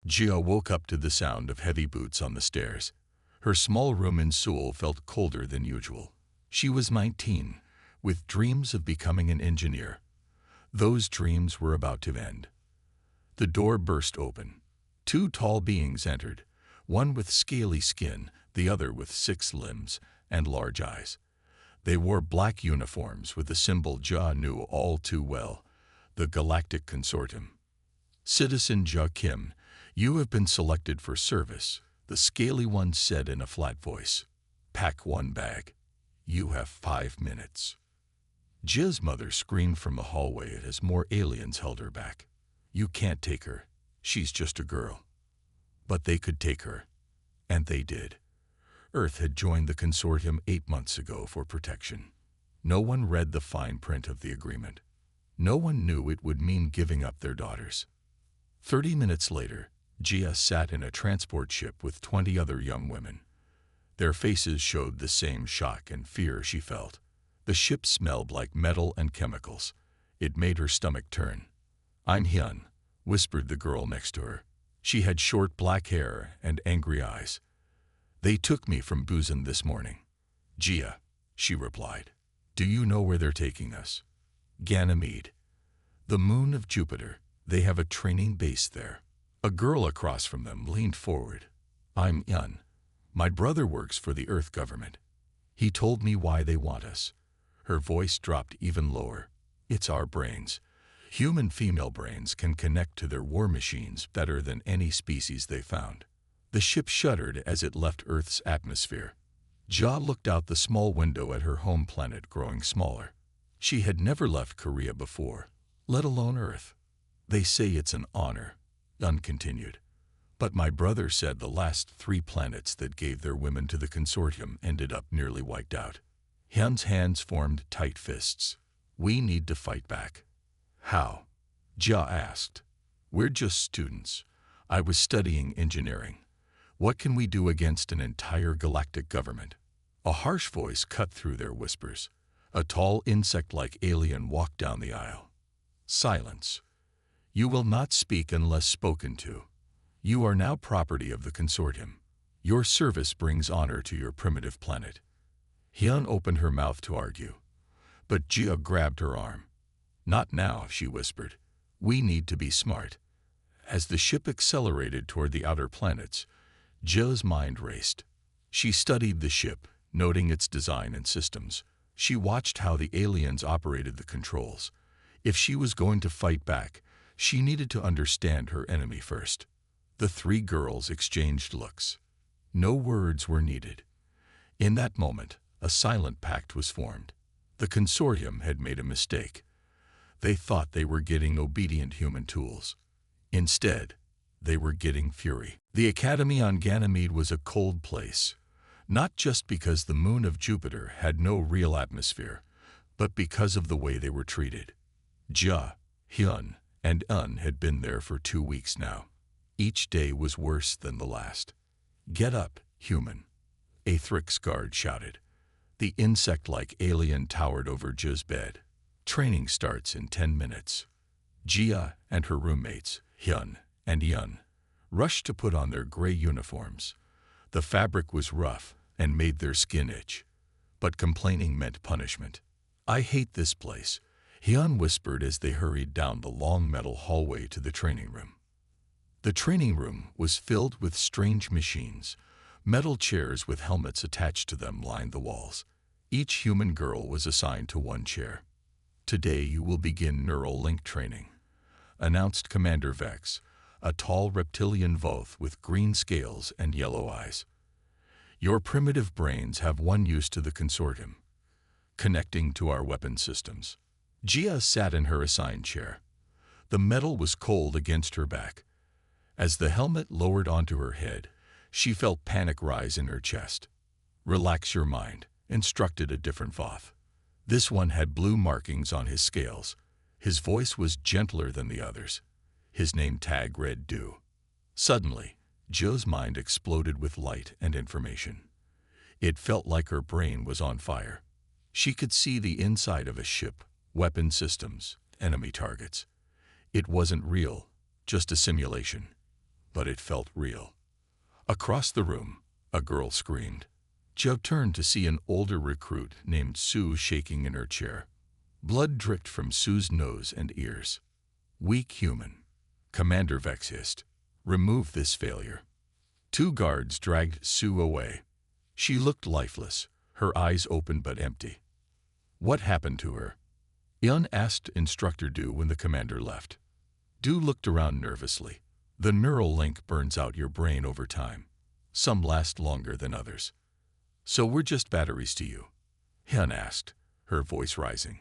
Gia woke up to the sound of heavy boots on the stairs. Her small room in Seoul felt colder than usual. She was 19, with dreams of becoming an engineer. Those dreams were about to end. The door burst open. Two tall beings entered, one with scaly skin, the other with 6 limbs and large eyes. They wore black uniforms with the symbol Ja knew all too well, the Galactic Consortium. "Citizen Ja Kim, you have been selected for service," the scaly one said in a flat voice. "Pack 1 bag. You have 5 minutes." Ja's mother screamed from the hallway as more aliens held her back. "You can't take her. She's just a girl." But they could take her. And they did. Earth had joined the consortium 8 months ago for protection. No one read the fine print of the agreement. No one knew it would mean giving up their daughters. 30 minutes later, Gia sat in a transport ship with 20 other young women. Their faces showed the same shock and fear she felt. The ship smelled like metal and chemicals. It made her stomach turn. "I'm Hyun," whispered the girl next to her. She had short black hair and angry eyes. "They took me from Busan this morning." "Gia," she replied. "Do you know where they're taking us?" "Ganymede. The moon of Jupiter. They have a training base there." A girl across from them leaned forward. "I'm Hyun. My brother works for the Earth government. He told me why they want us." Her voice dropped even lower. "It's our brains. Human female brains can connect to their war machines better than any species they found." The ship shuddered as it left Earth's atmosphere. Ja looked out the small window at her home planet growing smaller. She had never left Korea before, let alone Earth. "They say it's an honor," Hyun continued. "But my brother said the last 3 planets that gave their women to the consortium ended up nearly wiped out." Hyun's hands formed tight fists. "We need to fight back." "How?" Ja asked. "We're just students. I was studying engineering. What can we do against an entire galactic government?" A harsh voice cut through their whispers. A tall insect-like alien walked down the aisle. "Silence. You will not speak unless spoken to. You are now property of the consortium. Your service brings honor to your primitive planet." Hyun opened her mouth to argue, but Gia grabbed her arm. "Not now," she whispered. "We need to be smart." As the ship accelerated toward the outer planets, Jia's mind raced. She studied the ship, noting its design and systems. She watched how the aliens operated the controls. If she was going to fight back, she needed to understand her enemy first. The 3 girls exchanged looks. No words were needed. In that moment, a silent pact was formed. The consortium had made a mistake. They thought they were getting obedient human tools. Instead, they were getting fury. The academy on Ganymede was a cold place, not just because the moon of Jupiter had no real atmosphere, but because of the way they were treated. Ja, Hyun, and Un had been there for 2 weeks now. Each day was worse than the last. "Get up, human," a Thrix guard shouted. The insect-like alien towered over Ja's bed. "Training starts in 10 minutes." Gia and her roommates, Hyun and Yun, rushed to put on their gray uniforms. The fabric was rough and made their skin itch, but complaining meant punishment. "I hate this place," Hyun whispered as they hurried down the long metal hallway to the training room. The training room was filled with strange machines. Metal chairs with helmets attached to them lined the walls. Each human girl was assigned to 1 chair. "Today you will begin neural link training," announced Commander Vex, a tall reptilian Voth with green scales and yellow eyes. "Your primitive brains have one use to the consortium: connecting to our weapon systems." Gia sat in her assigned chair. The metal was cold against her back. As the helmet lowered onto her head, she felt panic rise in her chest. "Relax your mind," instructed a different Voth. This one had blue markings on his scales. His voice was gentler than the others. His name tag read "Do." Suddenly, Jo's mind exploded with light and information. It felt like her brain was on fire. She could see the inside of a ship, weapon systems, enemy targets. It wasn't real, just a simulation. but it felt real. Across the room, a girl screamed. Jia turned to see an older recruit named Sue shaking in her chair. Blood dripped from Sue's nose and ears. Weak human. Commander Vex hissed. Remove this failure. 2 guards dragged Sue away. She looked lifeless, her eyes open but empty. What happened to her? Ian asked Instructor Du when the commander left. Du looked around nervously. The neural link burns out your brain over time. Some last longer than others. So we're just batteries to you? Hyun asked, her voice rising.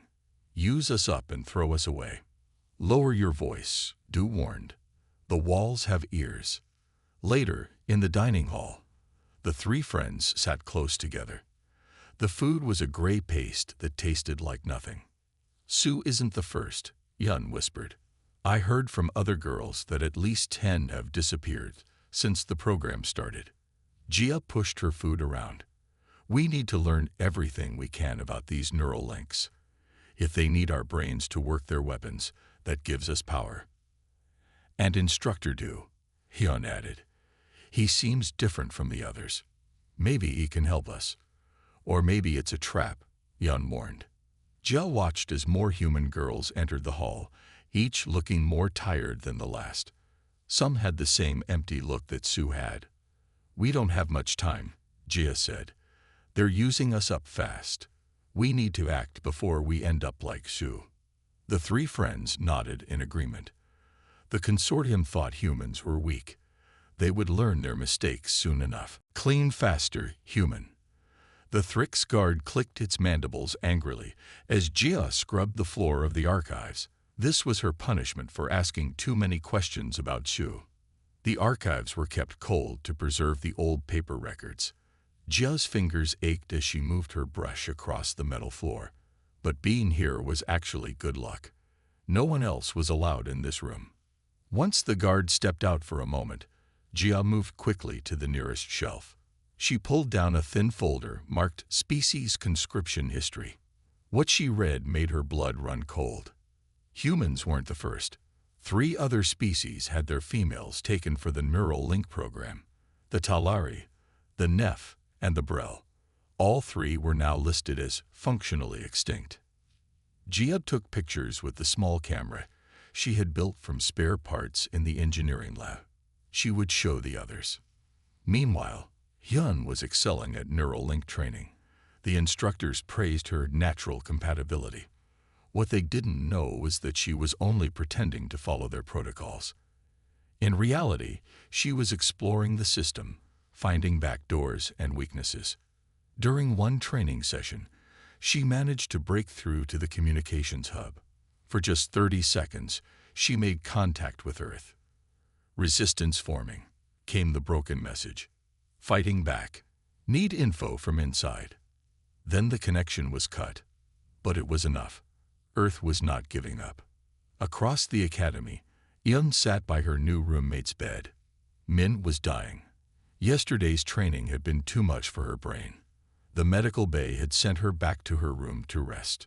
Use us up and throw us away. Lower your voice, Du warned. The walls have ears. Later, in the dining hall, the 3 friends sat close together. The food was a gray paste that tasted like nothing. Sue isn't the first, Hyun whispered. I heard from other girls that at least 10 have disappeared since the program started. Jia pushed her food around. We need to learn everything we can about these neural links. If they need our brains to work their weapons, that gives us power. And Instructor Du, Hyun added. He seems different from the others. Maybe he can help us. Or maybe it's a trap, Hyun warned. Jia watched as more human girls entered the hall, each looking more tired than the last. Some had the same empty look that Sue had. We don't have much time, Jia said. They're using us up fast. We need to act before we end up like Sue. The 3 friends nodded in agreement. The consortium thought humans were weak. They would learn their mistakes soon enough. Clean faster, human. The Thrix guard clicked its mandibles angrily as Jia scrubbed the floor of the archives. This was her punishment for asking too many questions about Sue. The archives were kept cold to preserve the old paper records. Jia's fingers ached as she moved her brush across the metal floor. But being here was actually good luck. No one else was allowed in this room. Once the guard stepped out for a moment, Jia moved quickly to the nearest shelf. She pulled down a thin folder marked Species Conscription History. What she read made her blood run cold. Humans weren't the first. 3 other species had their females taken for the neural link program. The Talari, the Neph, and the Brel. All 3 were now listed as functionally extinct. Jia took pictures with the small camera she had built from spare parts in the engineering lab. She would show the others. Meanwhile, Hyun was excelling at neural link training. The instructors praised her natural compatibility. What they didn't know was that she was only pretending to follow their protocols. In reality, she was exploring the system, finding backdoors and weaknesses. During one training session, she managed to break through to the communications hub. For just 30 seconds, she made contact with Earth. Resistance forming, came the broken message. Fighting back. Need info from inside. Then the connection was cut. But it was enough. Earth was not giving up. Across the academy, Eun sat by her new roommate's bed. Min was dying. Yesterday's training had been too much for her brain. The medical bay had sent her back to her room to rest.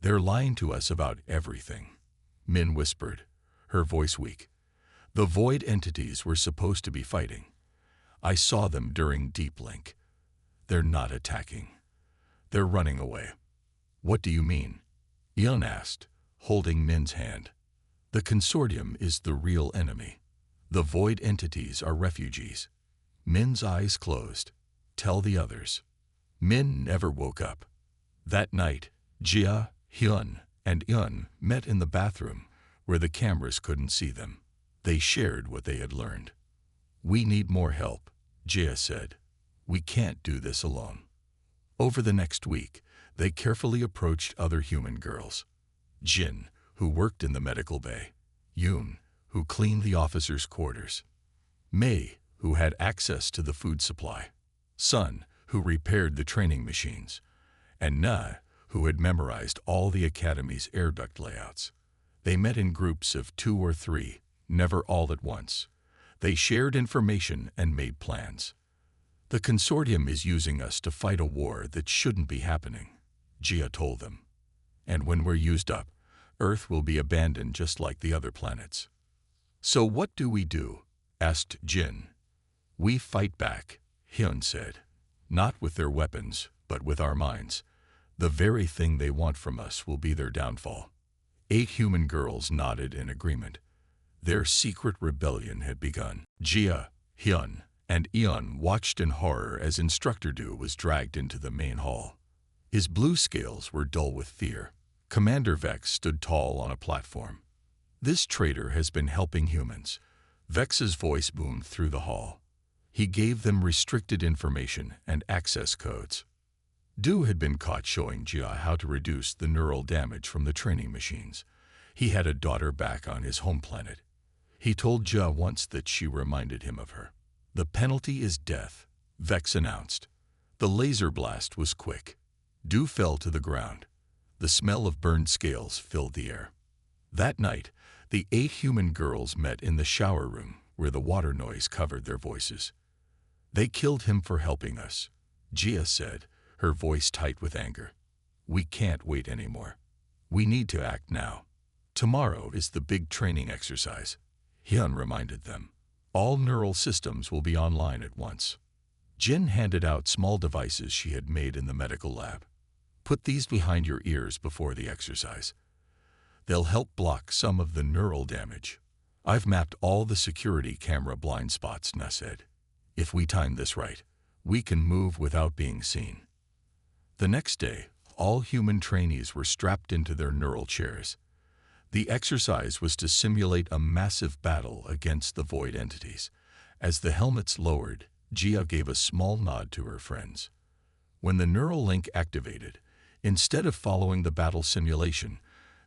They're lying to us about everything, Min whispered, her voice weak. The void entities were supposed to be fighting. I saw them during Deep Link. They're not attacking. They're running away. What do you mean? Eun asked, holding Min's hand. The consortium is the real enemy. The void entities are refugees. Min's eyes closed. Tell the others. Min never woke up. That night, Jia, Hyun, and Eun met in the bathroom where the cameras couldn't see them. They shared what they had learned. We need more help, Jia said. We can't do this alone. Over the next week, they carefully approached other human girls. Jin, who worked in the medical bay. Yoon, who cleaned the officers' quarters. Mei, who had access to the food supply. Sun, who repaired the training machines. And Na, who had memorized all the academy's air duct layouts. They met in groups of 2 or 3, never all at once. They shared information and made plans. The consortium is using us to fight a war that shouldn't be happening, Jia told them. And when we're used up, Earth will be abandoned just like the other planets. So what do we do? asked Jin. We fight back, Hyun said. Not with their weapons, but with our minds. The very thing they want from us will be their downfall. 8 human girls nodded in agreement. Their secret rebellion had begun. Jia, Hyun, and Eun watched in horror as Instructor Du was dragged into the main hall. His blue scales were dull with fear. Commander Vex stood tall on a platform. This traitor has been helping humans. Vex's voice boomed through the hall. He gave them restricted information and access codes. Du had been caught showing Jia how to reduce the neural damage from the training machines. He had a daughter back on his home planet. He told Jia once that she reminded him of her. The penalty is death, Vex announced. The laser blast was quick. Du fell to the ground. The smell of burned scales filled the air. That night, the 8 human girls met in the shower room where the water noise covered their voices. They killed him for helping us, Jia said, her voice tight with anger. We can't wait anymore. We need to act now. Tomorrow is the big training exercise, Hyun reminded them. All neural systems will be online at once. Jin handed out small devices she had made in the medical lab. Put these behind your ears before the exercise. They'll help block some of the neural damage. I've mapped all the security camera blind spots, Na said. If we time this right, we can move without being seen. The next day, all human trainees were strapped into their neural chairs. The exercise was to simulate a massive battle against the void entities. As the helmets lowered, Jia gave a small nod to her friends. When the neural link activated, instead of following the battle simulation,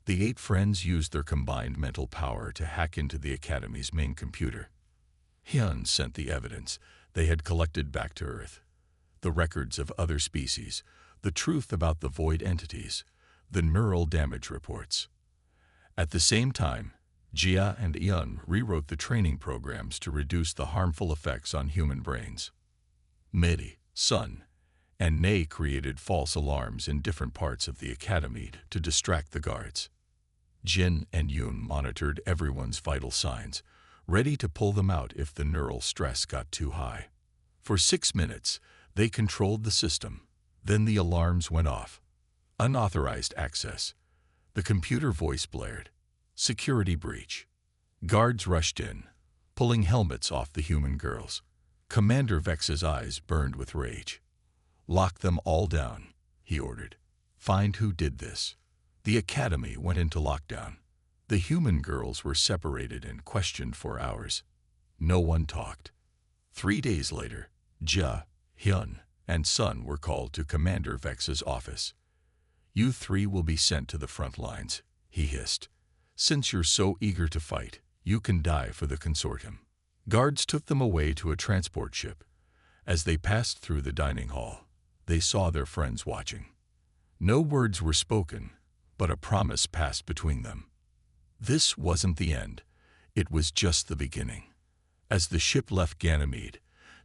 the 8 friends used their combined mental power to hack into the Academy's main computer. Hyun sent the evidence they had collected back to Earth. The records of other species, the truth about the void entities, the neural damage reports. At the same time, Jia and Eun rewrote the training programs to reduce the harmful effects on human brains. Midi, Sun, and Nei created false alarms in different parts of the Academy to distract the guards. Jin and Yoon monitored everyone's vital signs, ready to pull them out if the neural stress got too high. For 6 minutes, they controlled the system. Then the alarms went off. Unauthorized access. The computer voice blared. Security breach. Guards rushed in, pulling helmets off the human girls. Commander Vex's eyes burned with rage. Lock them all down, he ordered. Find who did this. The Academy went into lockdown. The human girls were separated and questioned for hours. No one talked. 3 days later, Jia, Hyun, and Sun were called to Commander Vex's office. You 3 will be sent to the front lines, he hissed. Since you're so eager to fight, you can die for the consortium. Guards took them away to a transport ship. As they passed through the dining hall, they saw their friends watching. No words were spoken, but a promise passed between them. This wasn't the end. It was just the beginning. As the ship left Ganymede,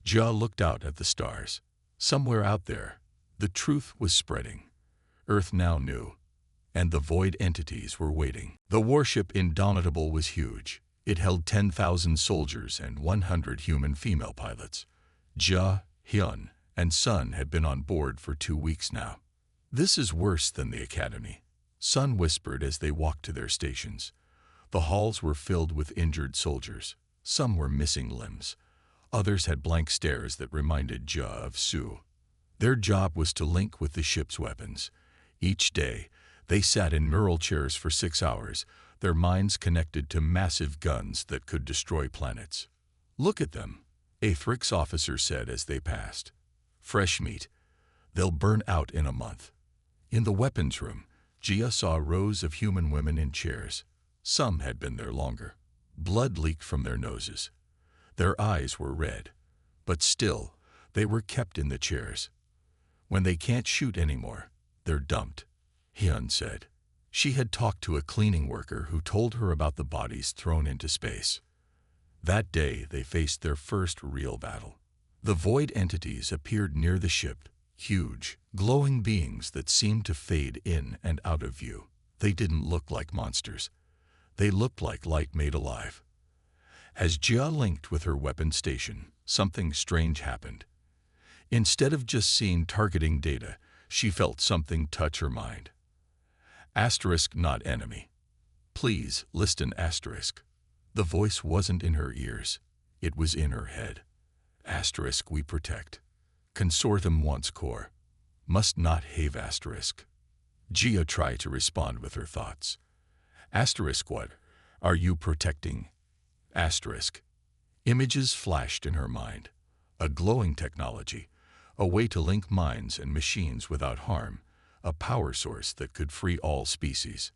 Jia looked out at the stars. Somewhere out there, the truth was spreading. Earth now knew, and the void entities were waiting. The warship Indomitable was huge. It held 10,000 soldiers and 100 human female pilots. Jia, Hyun, and Sun had been on board for 2 weeks now. This is worse than the Academy, Sun whispered as they walked to their stations. The halls were filled with injured soldiers. Some were missing limbs. Others had blank stares that reminded Jia of Su. Their job was to link with the ship's weapons. Each day, they sat in neural chairs for 6 hours, their minds connected to massive guns that could destroy planets. Look at them, a Thrix officer said as they passed. Fresh meat. They'll burn out in a month. In the weapons room, Jia saw rows of human women in chairs. Some had been there longer. Blood leaked from their noses. Their eyes were red, but still, they were kept in the chairs. When they can't shoot anymore, they're dumped, Hyun said. She had talked to a cleaning worker who told her about the bodies thrown into space. That day, they faced their first real battle. The void entities appeared near the ship, huge, glowing beings that seemed to fade in and out of view. They didn't look like monsters. They looked like light made alive. As Jia linked with her weapon station, something strange happened. Instead of just seeing targeting data, she felt something touch her mind. Asterisk not enemy. Please listen asterisk. The voice wasn't in her ears. It was in her head. Asterisk we protect. Consortium wants core. Must not have asterisk. Jia tried to respond with her thoughts. Asterisk what are you protecting? Asterisk. Images flashed in her mind. A glowing technology. A way to link minds and machines without harm. A power source that could free all species.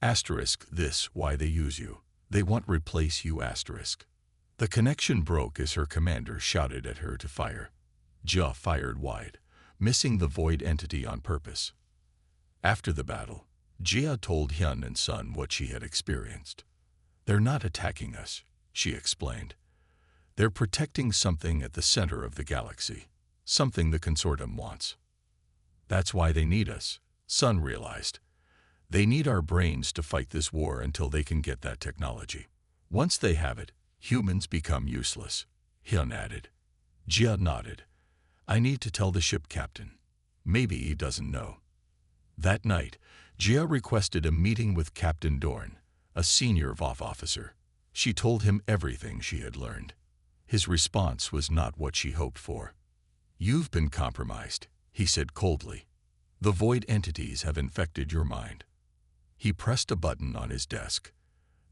Asterisk this why they use you. They want replace you asterisk. The connection broke as her commander shouted at her to fire. Jia fired wide, missing the void entity on purpose. After the battle, Jia told Hyun and Sun what she had experienced. They're not attacking us, she explained. They're protecting something at the center of the galaxy, something the Consortium wants. That's why they need us, Sun realized. They need our brains to fight this war until they can get that technology. Once they have it, humans become useless, Hyun added. Jia nodded. I need to tell the ship captain. Maybe he doesn't know. That night, Jia requested a meeting with Captain Dorn, a senior VOF officer. She told him everything she had learned. His response was not what she hoped for. You've been compromised, he said coldly. The void entities have infected your mind. He pressed a button on his desk.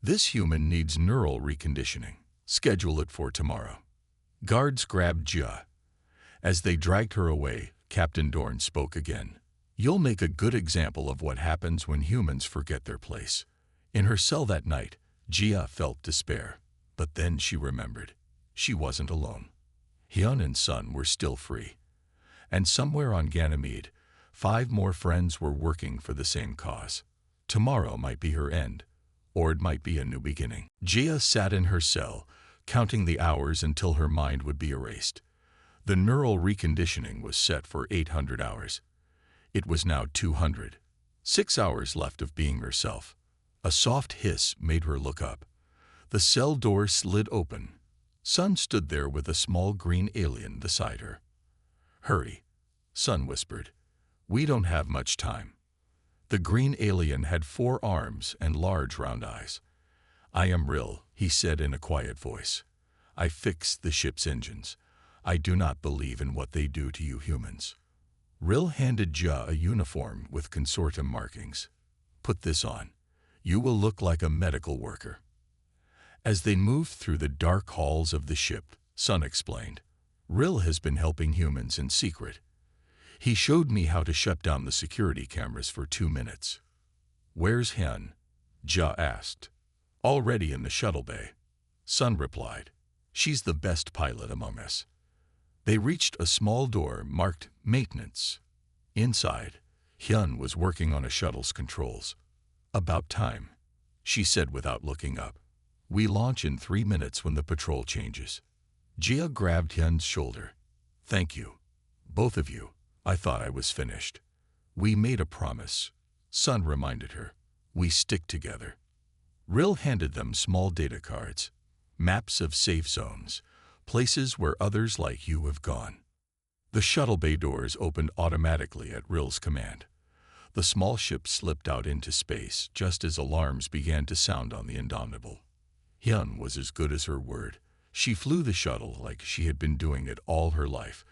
This human needs neural reconditioning. Schedule it for tomorrow. Guards grabbed Jia. As they dragged her away, Captain Dorn spoke again. You'll make a good example of what happens when humans forget their place. In her cell that night, Jia felt despair. But then she remembered. She wasn't alone. Hyun and Sun were still free. And somewhere on Ganymede, 5 more friends were working for the same cause. Tomorrow might be her end, or it might be a new beginning. Jia sat in her cell, counting the hours until her mind would be erased. The neural reconditioning was set for 800 hours. It was now 200. 6 hours left of being herself. A soft hiss made her look up. The cell door slid open. Sun stood there with a small green alien beside her. Hurry, Sun whispered. We don't have much time. The green alien had 4 arms and large round eyes. I am Rill, he said in a quiet voice. I fixed the ship's engines. I do not believe in what they do to you humans. Rill handed Jia a uniform with Consortium markings. Put this on. You will look like a medical worker. As they moved through the dark halls of the ship, Sun explained, Rill has been helping humans in secret. He showed me how to shut down the security cameras for 2 minutes. Where's Hyun? Jia asked. Already in the shuttle bay. Sun replied. She's the best pilot among us. They reached a small door marked Maintenance. Inside, Hyun was working on a shuttle's controls. About time, she said without looking up. We launch in 3 minutes when the patrol changes. Jia grabbed Hyun's shoulder. Thank you. Both of you. I thought I was finished. We made a promise. Sun reminded her. We stick together. Rill handed them small data cards. Maps of safe zones. Places where others like you have gone. The shuttle bay doors opened automatically at Rill's command. The small ship slipped out into space just as alarms began to sound on the Indomitable. Hyun was as good as her word. She flew the shuttle like she had been doing it all her life,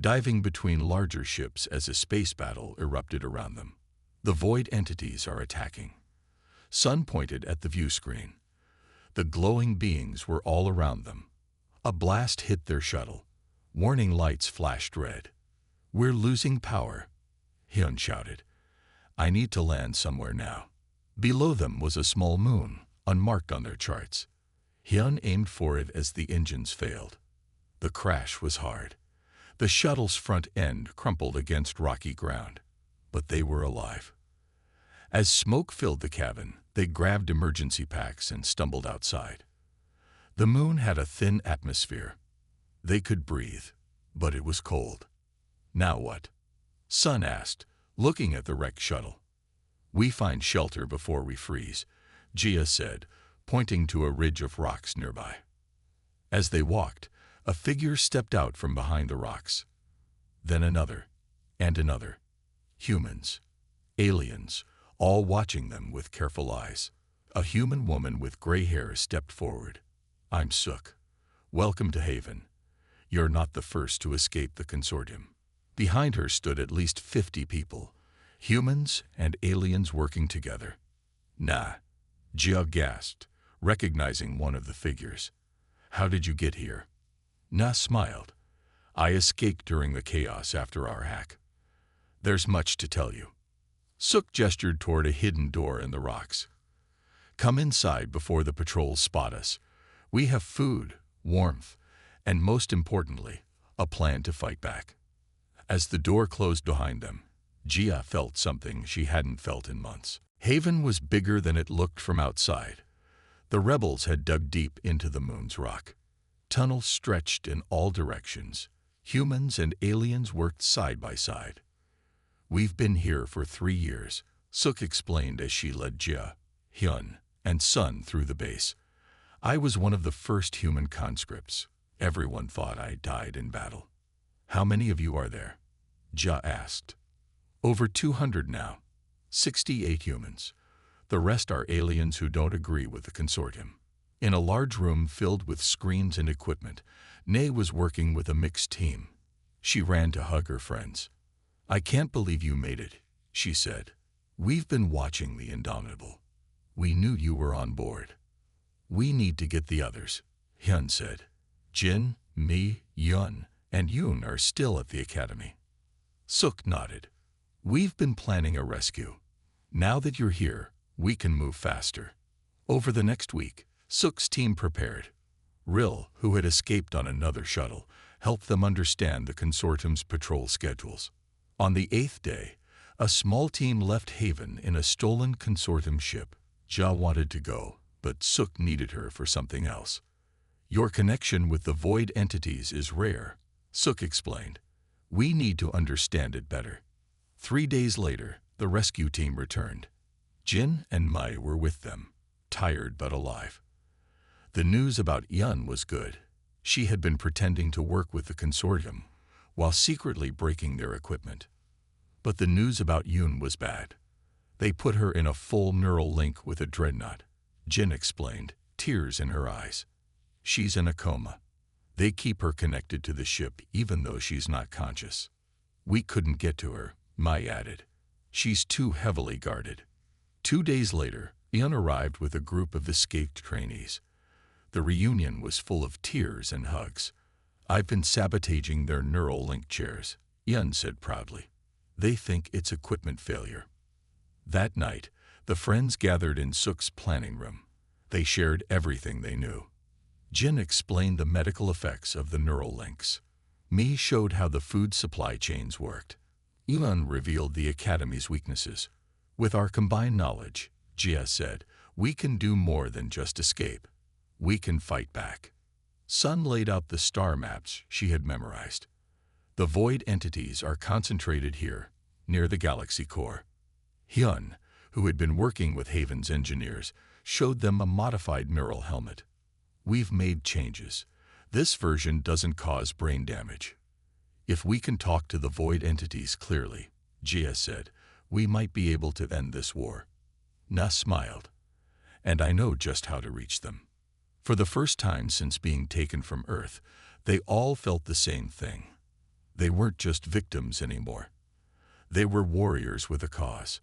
diving between larger ships as a space battle erupted around them. The void entities are attacking. Sun pointed at the view screen. The glowing beings were all around them. A blast hit their shuttle. Warning lights flashed red. We're losing power, Hyun shouted. I need to land somewhere now. Below them was a small moon, unmarked on their charts. Hyun aimed for it as the engines failed. The crash was hard. The shuttle's front end crumpled against rocky ground, but they were alive. As smoke filled the cabin, they grabbed emergency packs and stumbled outside. The moon had a thin atmosphere. They could breathe, but it was cold. Now what? Sun asked, looking at the wrecked shuttle. We find shelter before we freeze, Jia said, pointing to a ridge of rocks nearby. As they walked, a figure stepped out from behind the rocks. Then another, and another. Humans, aliens, all watching them with careful eyes. A human woman with gray hair stepped forward. "I'm Sook. Welcome to Haven. You're not the first to escape the consortium." Behind her stood at least 50 people, humans and aliens working together. "Nah," Jia gasped, recognizing one of the figures. "How did you get here?" Na smiled. "I escaped during the chaos after our hack. There's much to tell you." Sook gestured toward a hidden door in the rocks. "Come inside before the patrols spot us. We have food, warmth, and most importantly, a plan to fight back." As the door closed behind them, Jia felt something she hadn't felt in months. Haven was bigger than it looked from outside. The rebels had dug deep into the moon's rock. Tunnels stretched in all directions. Humans and aliens worked side by side. "We've been here for 3 years," Sook explained as she led Jia, Hyun, and Sun through the base. "I was one of the first human conscripts. Everyone thought I died in battle." "How many of you are there?" Jia asked. "Over 200 now. 68 humans. The rest are aliens who don't agree with the consortium." In a large room filled with screens and equipment, Nay was working with a mixed team. She ran to hug her friends. "I can't believe you made it," she said. "We've been watching the Indomitable. We knew you were on board." "We need to get the others," Hyun said. "Jin, me, Yun, and Yoon are still at the academy." Sook nodded. "We've been planning a rescue. Now that you're here, we can move faster." Over the next week, Sook's team prepared. Ril, who had escaped on another shuttle, helped them understand the consortium's patrol schedules. On the 8th day, a small team left Haven in a stolen consortium ship. Jia wanted to go, but Sook needed her for something else. "Your connection with the void entities is rare," Sook explained. "We need to understand it better." 3 days later, the rescue team returned. Jin and Mai were with them, tired but alive. The news about Yun was good. She had been pretending to work with the consortium while secretly breaking their equipment. But the news about Yoon was bad. They put her in a full neural link with a dreadnought, Jin explained, tears in her eyes. "She's in a coma. They keep her connected to the ship even though she's not conscious." "We couldn't get to her," Mai added. "She's too heavily guarded." 2 days later, Yun arrived with a group of escaped trainees. The reunion was full of tears and hugs. "I've been sabotaging their neural link chairs," Yun said proudly. "They think it's equipment failure." That night, the friends gathered in Sook's planning room. They shared everything they knew. Jin explained the medical effects of the neural links. Mi showed how the food supply chains worked. Yun revealed the Academy's weaknesses. "With our combined knowledge," Jia said, "we can do more than just escape. We can fight back." Sun laid out the star maps she had memorized. "The void entities are concentrated here, near the galaxy core." Hyun, who had been working with Haven's engineers, showed them a modified neural helmet. "We've made changes. This version doesn't cause brain damage. If we can talk to the void entities clearly," Jia said, "we might be able to end this war." Na smiled. "And I know just how to reach them." For the first time since being taken from Earth, they all felt the same thing. They weren't just victims anymore. They were warriors with a cause,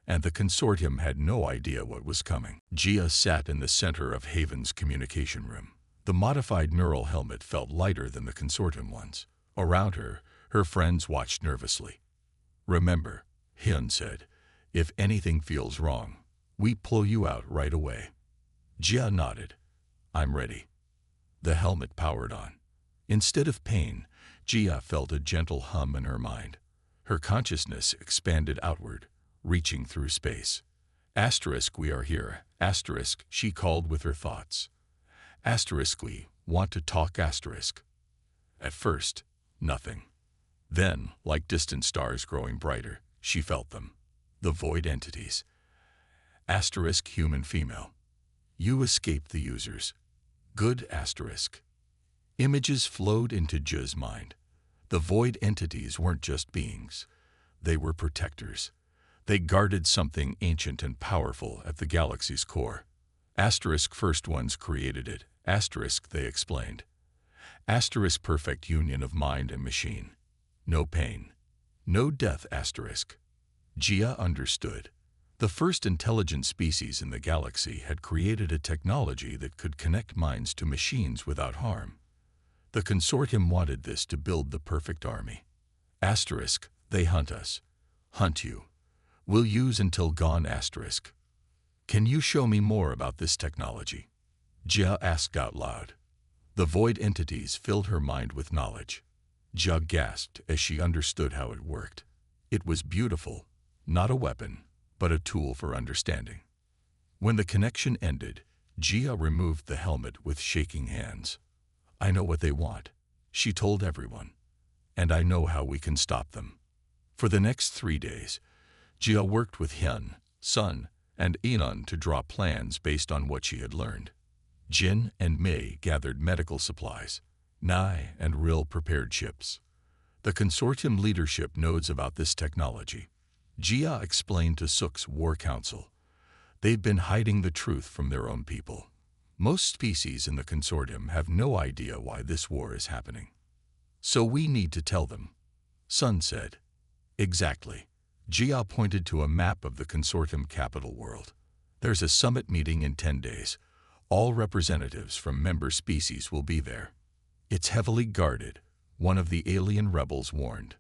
and the consortium had no idea what was coming. Jia sat in the center of Haven's communication room. The modified neural helmet felt lighter than the consortium ones. Around her, her friends watched nervously. "Remember," Hyun said, "if anything feels wrong, we pull you out right away." Jia nodded. "I'm ready." The helmet powered on. Instead of pain, Jia felt a gentle hum in her mind. Her consciousness expanded outward, reaching through space. "Asterisk, we are here. Asterisk," she called with her thoughts. "Asterisk, we want to talk." Asterisk. At first, nothing. Then, like distant stars growing brighter, she felt them. The void entities. Asterisk, human female. You escaped the users. Good asterisk. Images flowed into J's mind. The void entities weren't just beings. They were protectors. They guarded something ancient and powerful at the galaxy's core. Asterisk first ones created it. Asterisk they explained. Asterisk perfect union of mind and machine. No pain. No death asterisk. Gia understood. The first intelligent species in the galaxy had created a technology that could connect minds to machines without harm. The consortium wanted this to build the perfect army. Asterisk, they hunt us. Hunt you. Will use until gone asterisk. Can you show me more about this technology? Jia asked out loud. The void entities filled her mind with knowledge. Jia gasped as she understood how it worked. It was beautiful, not a weapon, but a tool for understanding. When the connection ended, Jia removed the helmet with shaking hands. I know what they want, she told everyone, and I know how we can stop them. For the next 3 days, Jia worked with Hyun, Sun, and Enon to draw plans based on what she had learned. Jin and Mei gathered medical supplies. Nai and Ril prepared ships. The consortium leadership knows about this technology. Jia explained to Suk's war council. They've been hiding the truth from their own people. Most species in the consortium have no idea why this war is happening. So we need to tell them, Sun said. Exactly. Jia pointed to a map of the consortium capital world. There's a summit meeting in 10 days. All representatives from member species will be there. It's heavily guarded, one of the alien rebels warned.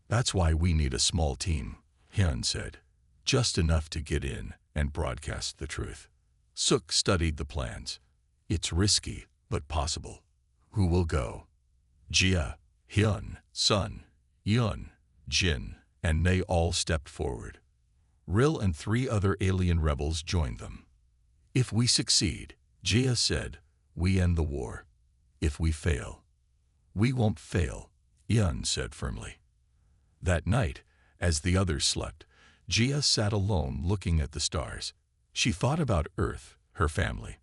That's why we need a small team, Hyun said. Just enough to get in and broadcast the truth. Suk studied the plans. It's risky, but possible. Who will go? Jia, Hyun, Sun, Yun, Jin, and Nae all stepped forward. Ril and 3 other alien rebels joined them. If we succeed, Jia said, we end the war. If we fail, we won't fail, Yun said firmly. That night, as the others slept, Jia sat alone looking at the stars. She thought about Earth, her family,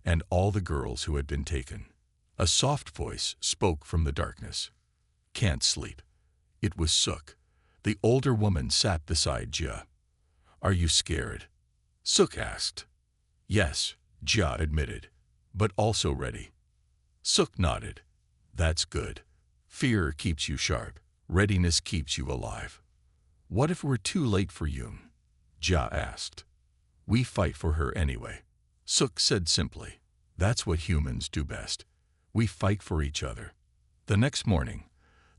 and all the girls who had been taken. A soft voice spoke from the darkness. Can't sleep. It was Suk. The older woman sat beside Jia. Are you scared? Suk asked. Yes, Jia admitted, but also ready. Suk nodded. That's good. Fear keeps you sharp. Readiness keeps you alive. What if we're too late for Yoon? Jia asked. We fight for her anyway. Suk said simply. That's what humans do best. We fight for each other. The next morning,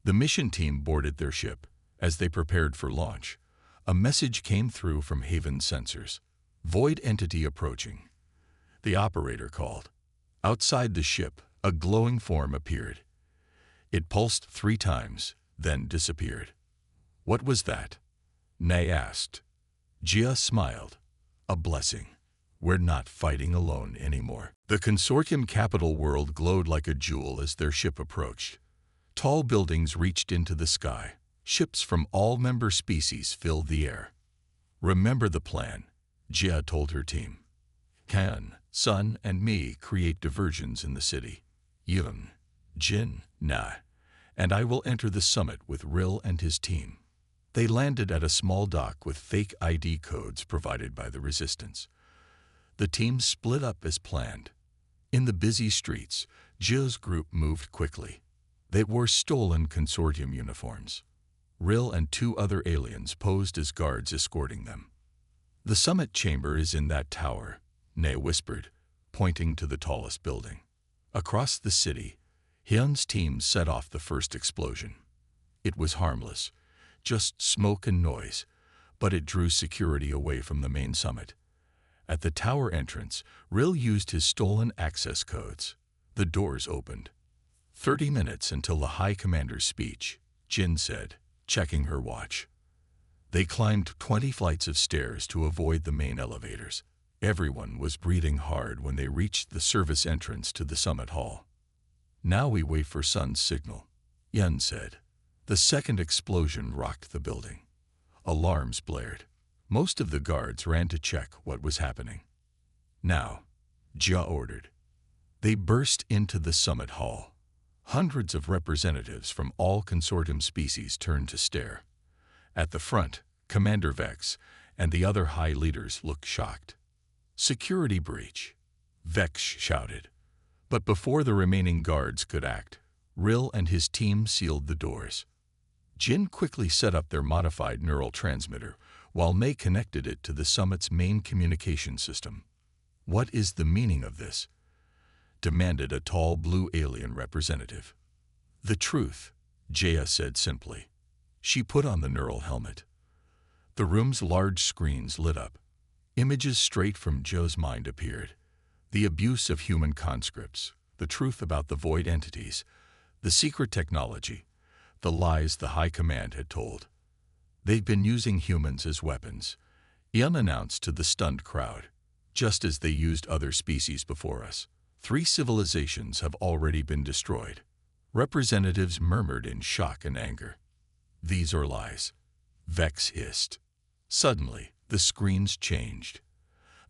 the mission team boarded their ship. As they prepared for launch, a message came through from Haven sensors. Void entity approaching. The operator called. Outside the ship, a glowing form appeared. It pulsed 3 times, then disappeared. What was that? Nae asked. Jia smiled. A blessing. We're not fighting alone anymore. The consortium capital world glowed like a jewel as their ship approached. Tall buildings reached into the sky. Ships from all member species filled the air. Remember the plan, Jia told her team. Han, Sun, and me create diversions in the city. Yun, Jin, Na, and I will enter the summit with Ril and his team. They landed at a small dock with fake ID codes provided by the resistance. The team split up as planned. In the busy streets, Jia's group moved quickly. They wore stolen consortium uniforms. Ril and 2 other aliens posed as guards escorting them. The summit chamber is in that tower, Nae whispered, pointing to the tallest building. Across the city, Hyun's team set off the first explosion. It was harmless, just smoke and noise, but it drew security away from the main summit. At the tower entrance, Ril used his stolen access codes. The doors opened. 30 minutes until the High Commander's speech, Jin said, checking her watch. They climbed 20 flights of stairs to avoid the main elevators. Everyone was breathing hard when they reached the service entrance to the summit hall. Now we wait for Sun's signal, Yun said. The second explosion rocked the building. Alarms blared. Most of the guards ran to check what was happening. Now, Jia ordered. They burst into the summit hall. Hundreds of representatives from all consortium species turned to stare. At the front, Commander Vex and the other high leaders looked shocked. "Security breach," Vex shouted. But before the remaining guards could act, Rill and his team sealed the doors. Jin quickly set up their modified neural transmitter, while Mei connected it to the summit's main communication system. "What is the meaning of this?" demanded a tall blue alien representative. "The truth," Jaya said simply. She put on the neural helmet. The room's large screens lit up. Images straight from Joe's mind appeared. The abuse of human conscripts, the truth about the void entities, the secret technology, the lies the High Command had told. "They've been using humans as weapons," Ian announced to the stunned crowd. "Just as they used other species before us. 3 civilizations have already been destroyed." Representatives murmured in shock and anger. "These are lies," Vex hissed. Suddenly, the screens changed.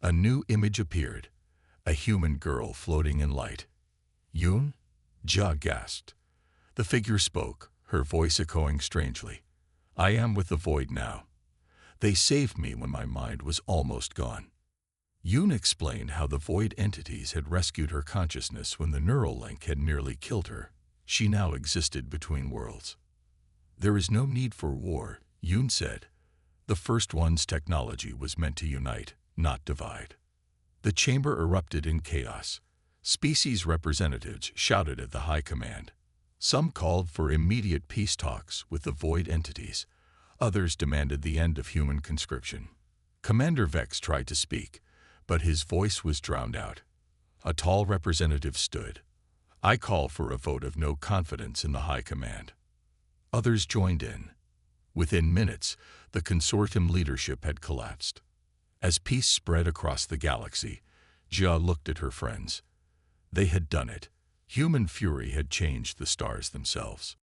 A new image appeared, a human girl floating in light. "Yoon?" Jia gasped. The figure spoke, her voice echoing strangely. "I am with the void now. They saved me when my mind was almost gone." Yoon explained how the void entities had rescued her consciousness when the neural link had nearly killed her. She now existed between worlds. "There is no need for war," Yoon said. "The first one's technology was meant to unite, not divide." The chamber erupted in chaos. Species representatives shouted at the High Command. Some called for immediate peace talks with the void entities. Others demanded the end of human conscription. Commander Vex tried to speak, but his voice was drowned out. A tall representative stood. "I call for a vote of no confidence in the High Command." Others joined in. Within minutes, the consortium leadership had collapsed. As peace spread across the galaxy, Jia looked at her friends. They had done it. Human fury had changed the stars themselves.